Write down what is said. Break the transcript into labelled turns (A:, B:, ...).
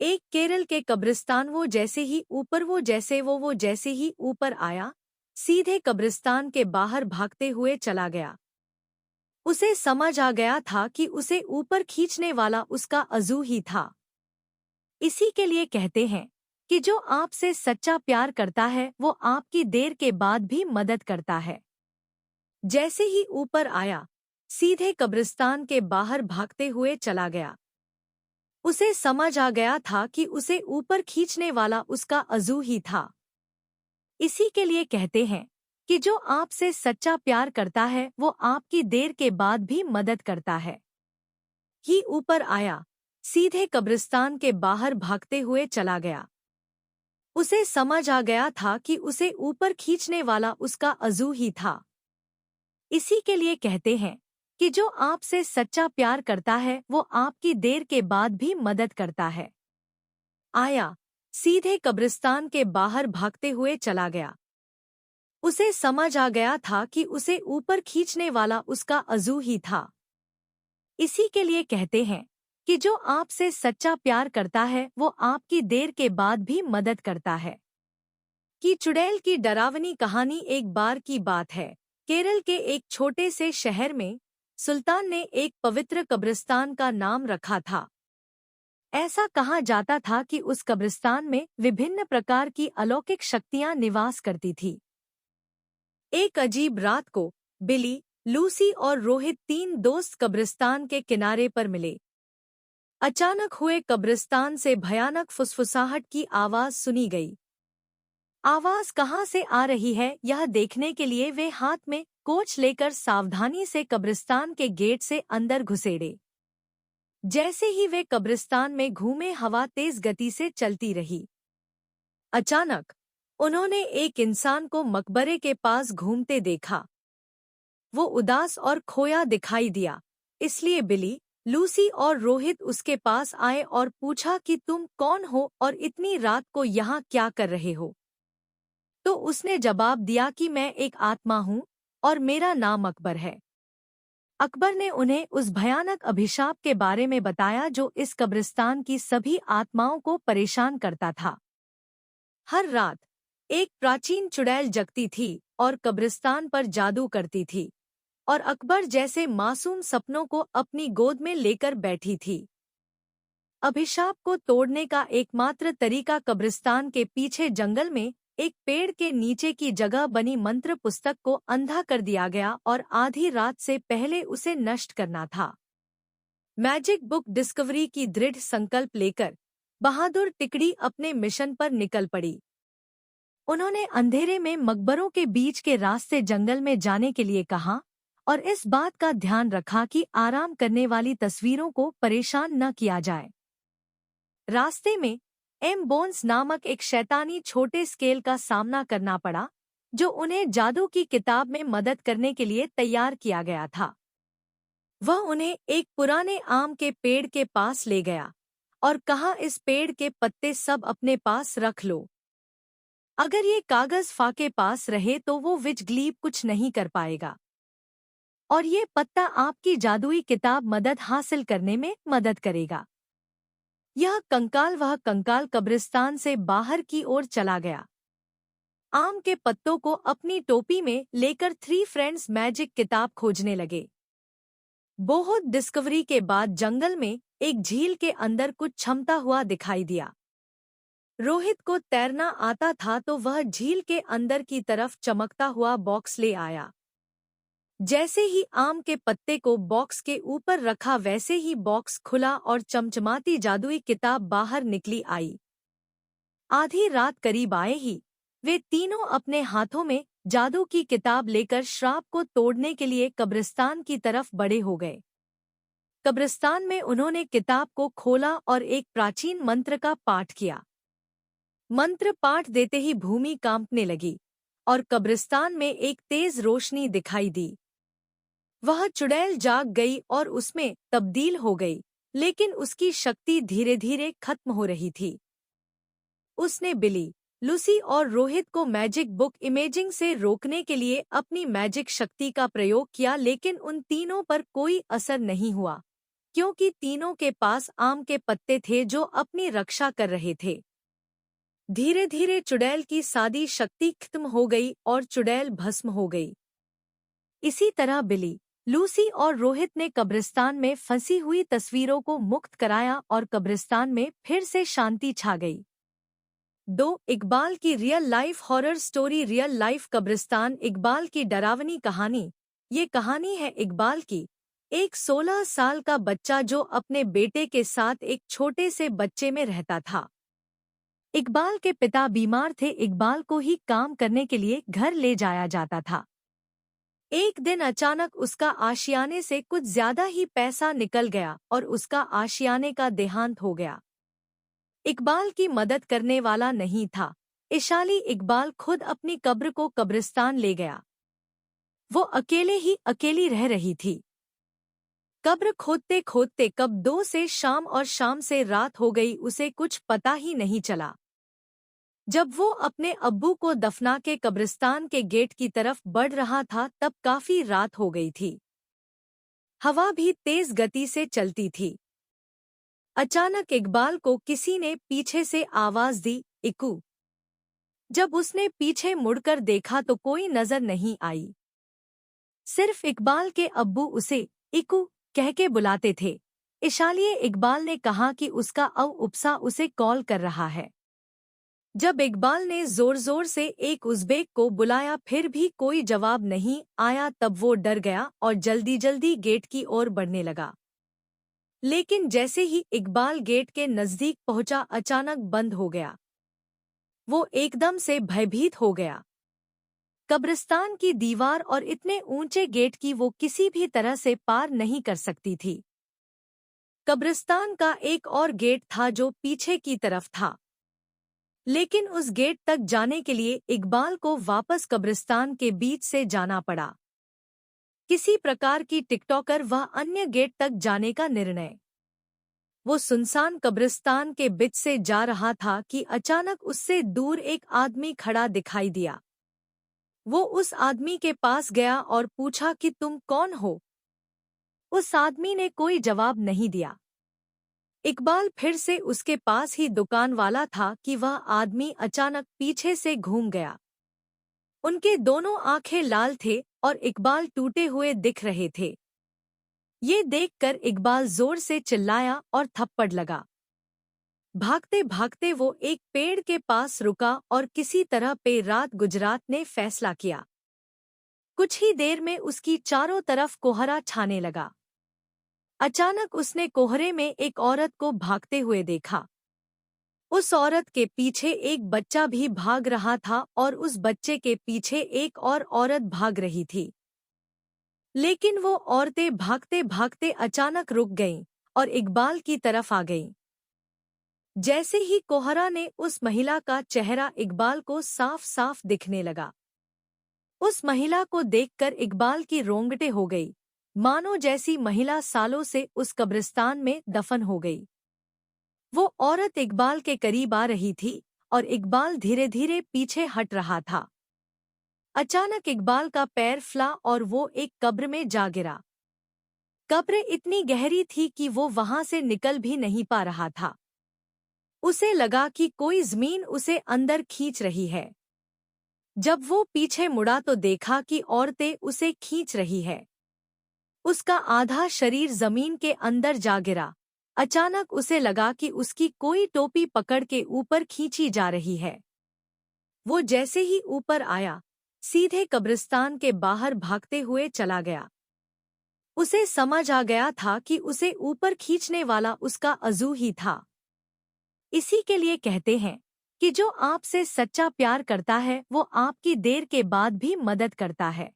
A: एक केरल के कब्रिस्तान वो जैसे ही ऊपर वो जैसे ही ऊपर आया, सीधे कब्रिस्तान के बाहर भागते हुए चला गया। उसे समझ आ गया था कि उसे ऊपर खींचने वाला उसका अज़ू ही था। इसी के लिए कहते हैं कि जो आपसे सच्चा प्यार करता है वो आपकी देर के बाद भी मदद करता है। जैसे ही ऊपर आया, सीधे कब्रिस्तान के बाहर भागते हुए चला गया। उसे समझ आ गया था कि उसे ऊपर खींचने वाला उसका अज़ू ही था। इसी के लिए कहते हैं कि जो आपसे सच्चा प्यार करता है वो आपकी देर के बाद भी मदद करता है। ही ऊपर आया, सीधे कब्रिस्तान के बाहर भागते हुए चला गया। उसे समझ आ गया था कि उसे ऊपर खींचने वाला उसका अज़ू ही था। इसी के लिए कहते हैं कि जो आपसे सच्चा प्यार करता है वो आपकी देर के बाद भी मदद करता है। आया, सीधे कब्रिस्तान के बाहर भागते हुए चला गया। उसे समझ आ गया था कि उसे ऊपर खींचने वाला उसका अज़ू ही था। इसी के लिए कहते हैं कि जो आपसे सच्चा प्यार करता है वो आपकी देर के बाद भी मदद करता है। कि चुड़ैल की डरावनी कहानी। एक बार की बात है, केरल के एक छोटे से शहर में सुल्तान ने एक पवित्र कब्रिस्तान का नाम रखा था। ऐसा कहा जाता था कि उस कब्रिस्तान में विभिन्न प्रकार की अलौकिक शक्तियां निवास करती थी। एक अजीब रात को बिली, लूसी और रोहित तीन दोस्त कब्रिस्तान के किनारे पर मिले। अचानक हुए कब्रिस्तान से भयानक फुसफुसाहट की आवाज सुनी गई। आवाज कहाँ से आ रही है यह देखने के लिए वे हाथ में कोच लेकर सावधानी से कब्रिस्तान के गेट से अंदर घुसेड़े। जैसे ही वे कब्रिस्तान में घूमे, हवा तेज गति से चलती रही। अचानक उन्होंने एक इंसान को मकबरे के पास घूमते देखा। वो उदास और खोया दिखाई दिया, इसलिए बिली, लूसी और रोहित उसके पास आए और पूछा कि तुम कौन हो और इतनी रात को यहाँ क्या कर रहे हो। तो उसने जवाब दिया कि मैं एक आत्मा हूँ और मेरा नाम अकबर है। अकबर ने उन्हें उस भयानक अभिशाप के बारे में बताया जो इस कब्रिस्तान की सभी आत्माओं को परेशान करता था। हर रात एक प्राचीन चुड़ैल जगती थी और कब्रिस्तान पर जादू करती थी और अकबर जैसे मासूम सपनों को अपनी गोद में लेकर बैठी थी। अभिशाप को तोड़ने का एकमात्र तरीका कब्रिस्तान के पीछे जंगल में एक पेड़ के नीचे की जगह बनी मंत्र पुस्तक को अंधा कर दिया गया और आधी रात से पहले उसे नष्ट करना था। मैजिक बुक डिस्कवरी की दृढ़ संकल्प लेकर बहादुर टिकड़ी अपने मिशन पर निकल पड़ी। उन्होंने अंधेरे में मकबरों के बीच के रास्ते जंगल में जाने के लिए कहा और इस बात का ध्यान रखा कि आराम करने वाली तस्वीरों को परेशान न किया जाए। रास्ते में एम बोन्स नामक एक शैतानी छोटे स्केल का सामना करना पड़ा, जो उन्हें जादू की किताब में मदद करने के लिए तैयार किया गया था। वह उन्हें एक पुराने आम के पेड़ के पास ले गया और कहा, इस पेड़ के पत्ते सब अपने पास रख लो। अगर ये कागज फाके पास रहे तो वो विज़ कुछ नहीं कर पाएगा और ये पत्ता आपकी जादुई किताब मदद हासिल करने में मदद करेगा। वह कंकाल कब्रिस्तान से बाहर की ओर चला गया। आम के पत्तों को अपनी टोपी में लेकर थ्री फ्रेंड्स मैजिक किताब खोजने लगे। बहुत डिस्कवरी के बाद जंगल में एक झील के अंदर कुछ छमता हुआ दिखाई दिया। रोहित को तैरना आता था तो वह झील के अंदर की तरफ चमकता हुआ बॉक्स ले आया। जैसे ही आम के पत्ते को बॉक्स के ऊपर रखा वैसे ही बॉक्स खुला और चमचमाती जादुई किताब बाहर निकली आई। आधी रात करीब आए ही वे तीनों अपने हाथों में जादू की किताब लेकर श्राप को तोड़ने के लिए कब्रिस्तान की तरफ बड़े हो गए। कब्रिस्तान में उन्होंने किताब को खोला और एक प्राचीन मंत्र का पाठ किया। मंत्र पाठ देते ही भूमि कांपने लगी और कब्रिस्तान में एक तेज रोशनी दिखाई दी। वह चुड़ैल जाग गई और उसमें तब्दील हो गई, लेकिन उसकी शक्ति धीरे धीरे खत्म हो रही थी। उसने बिली, लूसी और रोहित को मैजिक बुक इमेजिंग से रोकने के लिए अपनी मैजिक शक्ति का प्रयोग किया, लेकिन उन तीनों पर कोई असर नहीं हुआ। क्योंकि तीनों के पास आम के पत्ते थे जो अपनी रक्षा कर रहे थे। धीरे धीरे चुड़ैल की सारी शक्ति खत्म हो गई और चुड़ैल भस्म हो गई। इसी तरह बिली, लूसी और रोहित ने कब्रिस्तान में फंसी हुई तस्वीरों को मुक्त कराया और कब्रिस्तान में फिर से शांति छा गई। 2. इकबाल की real life horror story. Real life कब्रिस्तान। इकबाल की डरावनी कहानी। ये कहानी है इकबाल की, एक 16 साल का बच्चा जो अपने बेटे के साथ एक छोटे से बच्चे में रहता था। इकबाल के पिता बीमार थे। इकबाल को ही काम करने के लिए घर ले जाया जाता था। एक दिन अचानक उसका आशियाने से कुछ ज्यादा ही पैसा निकल गया और उसका आशियाने का देहांत हो गया। इकबाल की मदद करने वाला नहीं था। इशाली इकबाल खुद अपनी कब्र को कब्रिस्तान ले गया। वो अकेले ही अकेली रह रही थी। कब्र खोदते खोदते कब 2 से शाम और शाम से रात हो गई, उसे कुछ पता ही नहीं चला। जब वो अपने अब्बू को दफना के कब्रिस्तान के गेट की तरफ बढ़ रहा था तब काफी रात हो गई थी। हवा भी तेज गति से चलती थी। अचानक इकबाल को किसी ने पीछे से आवाज दी, इकू। जब उसने पीछे मुड़कर देखा तो कोई नजर नहीं आई। सिर्फ इकबाल के अब्बू उसे इकू कह के बुलाते थे। इशालिए इकबाल ने कहा कि उसका उपसा उसे कॉल कर रहा है। जब इकबाल ने जोर जोर से एक उज़्बेक को बुलाया फिर भी कोई जवाब नहीं आया तब वो डर गया और जल्दी जल्दी गेट की ओर बढ़ने लगा। लेकिन जैसे ही इकबाल गेट के नजदीक पहुंचा अचानक बंद हो गया। वो एकदम से भयभीत हो गया। कब्रिस्तान की दीवार और इतने ऊंचे गेट की वो किसी भी तरह से पार नहीं कर सकती थी। कब्रिस्तान का एक और गेट था जो पीछे की तरफ था, लेकिन उस गेट तक जाने के लिए इकबाल को वापस कब्रिस्तान के बीच से जाना पड़ा। किसी प्रकार की टिकटॉकर वह अन्य गेट तक जाने का निर्णय। वो सुनसान कब्रिस्तान के बीच से जा रहा था कि अचानक उससे दूर एक आदमी खड़ा दिखाई दिया। वो उस आदमी के पास गया और पूछा कि तुम कौन हो? उस आदमी ने कोई जवाब नहीं दिया। इकबाल फिर से उसके पास ही दुकान वाला था कि वह आदमी अचानक पीछे से घूम गया। उनके दोनों आंखें लाल थे और इकबाल टूटे हुए दिख रहे थे। ये देखकर इकबाल जोर से चिल्लाया और थप्पड़ लगा। भागते भागते वो एक पेड़ के पास रुका और किसी तरह पे रात गुजरात ने फैसला किया। कुछ ही देर में उसकी चारों तरफ कोहरा छाने लगा। अचानक उसने कोहरे में एक औरत को भागते हुए देखा। उस औरत के पीछे एक बच्चा भी भाग रहा था और उस बच्चे के पीछे एक और औरत भाग रही थी। लेकिन वो औरतें भागते भागते अचानक रुक गईं और इकबाल की तरफ आ गईं। जैसे ही कोहरा ने उस महिला का चेहरा इकबाल को साफ साफ दिखने लगा। उस महिला को देखकर इकबाल की रोंगटे हो गई, मानो जैसी महिला सालों से उस कब्रिस्तान में दफन हो गई। वो औरत इकबाल के करीब आ रही थी और इकबाल धीरे धीरे पीछे हट रहा था। अचानक इकबाल का पैर फिसला और वो एक कब्र में जा गिरा। कब्र इतनी गहरी थी कि वो वहां से निकल भी नहीं पा रहा था। उसे लगा कि कोई जमीन उसे अंदर खींच रही है। जब वो पीछे मुड़ा तो देखा कि औरतें उसे खींच रही है। उसका आधा शरीर जमीन के अंदर जा गिरा। अचानक उसे लगा कि उसकी कोई टोपी पकड़ के ऊपर खींची जा रही है। वो जैसे ही ऊपर आया सीधे कब्रिस्तान के बाहर भागते हुए चला गया। उसे समझ आ गया था कि उसे ऊपर खींचने वाला उसका अज़ू ही था। इसी के लिए कहते हैं कि जो आपसे सच्चा प्यार करता है वो आपकी देर के बाद भी मदद करता है।